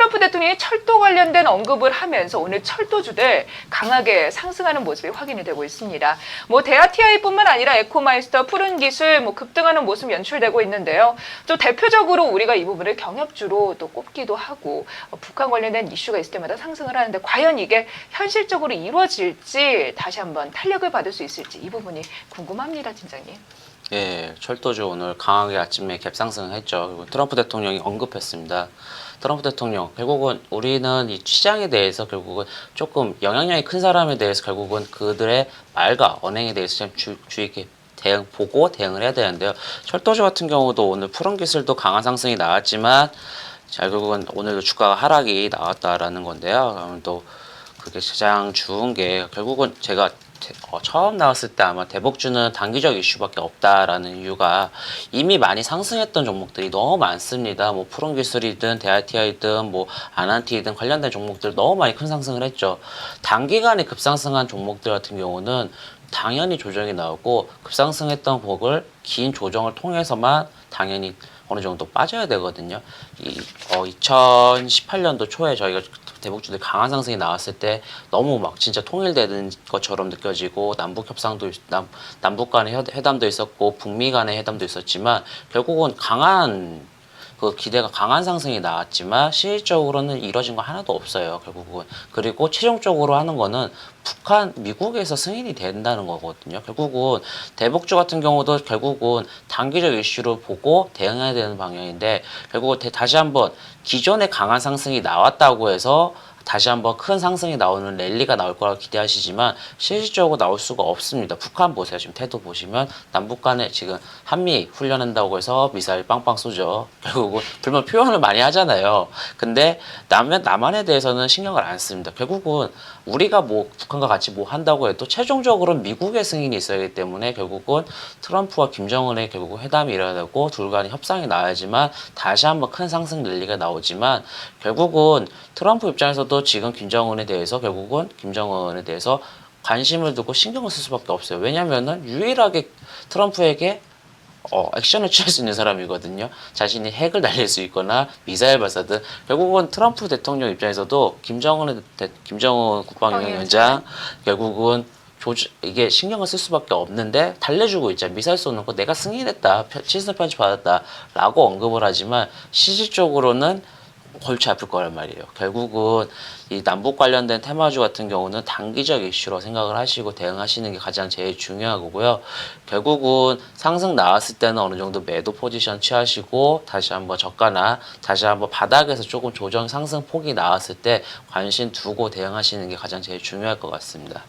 트럼프 대통령이 철도 관련된 언급을 하면서 오늘 철도주들 강하게 상승하는 모습이 확인이 되고 있습니다. 대아티아이뿐만 아니라 에코마이스터, 푸른기술 급등하는 모습 연출되고 있는데요. 또 대표적으로 우리가 이 부분을 경협주로 또 꼽기도 하고 북한 관련된 이슈가 있을 때마다 상승을 하는데 과연 이게 현실적으로 이루어질지 다시 한번 탄력을 받을 수 있을지 이 부분이 궁금합니다, 팀장님. 예, 철도주 오늘 강하게 아침에 갭상승했죠. 그리고 트럼프 대통령이 언급했습니다. 트럼프 대통령 결국은 우리는 이 시장에 대해서 결국은 조금 영향력이 큰 사람에 대해서 결국은 그들의 말과 언행에 대해서 좀 주의 깊게 보고 대응을 해야 되는데요. 철도주 같은 경우도 오늘 푸른 기술도 강한 상승이 나왔지만 결국은 오늘도 주가가 하락이 나왔다라는 건데요. 그러면 또 그게 가장 좋은 게 결국은 제가 처음 나왔을 때 아마 대복주는 단기적 이슈밖에 없다라는 이유가 이미 많이 상승했던 종목들이 너무 많습니다. 푸른기술이든 대아티아이든 아난티든 관련된 종목들 너무 많이 큰 상승을 했죠. 단기간에 급상승한 종목들 같은 경우는 당연히 조정이 나오고 급상승했던 곡을 긴 조정을 통해서만 당연히 어느 정도 빠져야 되거든요. 2018년도 초에 저희가 대북주들 강한 상승이 나왔을 때 너무 진짜 통일되는 것처럼 느껴지고 남북 간의 회담도 있었고 북미 간의 회담도 있었지만 결국은 기대가 강한 상승이 나왔지만 실질적으로는 이뤄진 거 하나도 없어요. 결국은. 그리고 최종적으로 하는 거는 미국에서 승인이 된다는 거거든요. 결국은 대복주 같은 경우도 결국은 단기적 이슈로 보고 대응해야 되는 방향인데 결국은 다시 한번 기존에 강한 상승이 나왔다고 해서 다시 한번 큰 상승이 나오는 랠리가 나올 거라고 기대하시지만 실질적으로 나올 수가 없습니다. 북한 보세요. 지금 태도 보시면 남북 간에 지금 한미 훈련한다고 해서 미사일 빵빵 쏘죠. 결국은 불만 표현을 많이 하잖아요. 근데 남한에 대해서는 신경을 안 씁니다. 결국은 우리가 북한과 같이 한다고 해도 최종적으로는 미국의 승인이 있어야 하기 때문에 결국은 트럼프와 김정은의 결국 회담이 일어나야 되고 둘 간의 협상이 나와야지만 다시 한번 큰 상승 랠리가 나오지만 결국은 트럼프 입장에서도 지금 김정은에 대해서 관심을 두고 신경을 쓸 수밖에 없어요. 왜냐면은 유일하게 트럼프에게 액션을 취할 수 있는 사람이거든요. 자신이 핵을 날릴 수 있거나 미사일 발사든 결국은 트럼프 대통령 입장에서도 김정은 국방위원장 결국은 이게 신경을 쓸 수밖에 없는데 달래주고 있잖아요. 미사일 쏘는 거 내가 승인했다, 시선 편지 받았다라고 언급을 하지만 실질적으로는 골치 아플 거란 말이에요. 결국은 이 남북 관련된 테마주 같은 경우는 단기적 이슈로 생각을 하시고 대응하시는 게 가장 제일 중요한 거고요. 결국은 상승 나왔을 때는 어느 정도 매도 포지션 취하시고 다시 한번 저가나 다시 한번 바닥에서 조금 조정 상승 폭이 나왔을 때 관심 두고 대응하시는 게 가장 제일 중요할 것 같습니다.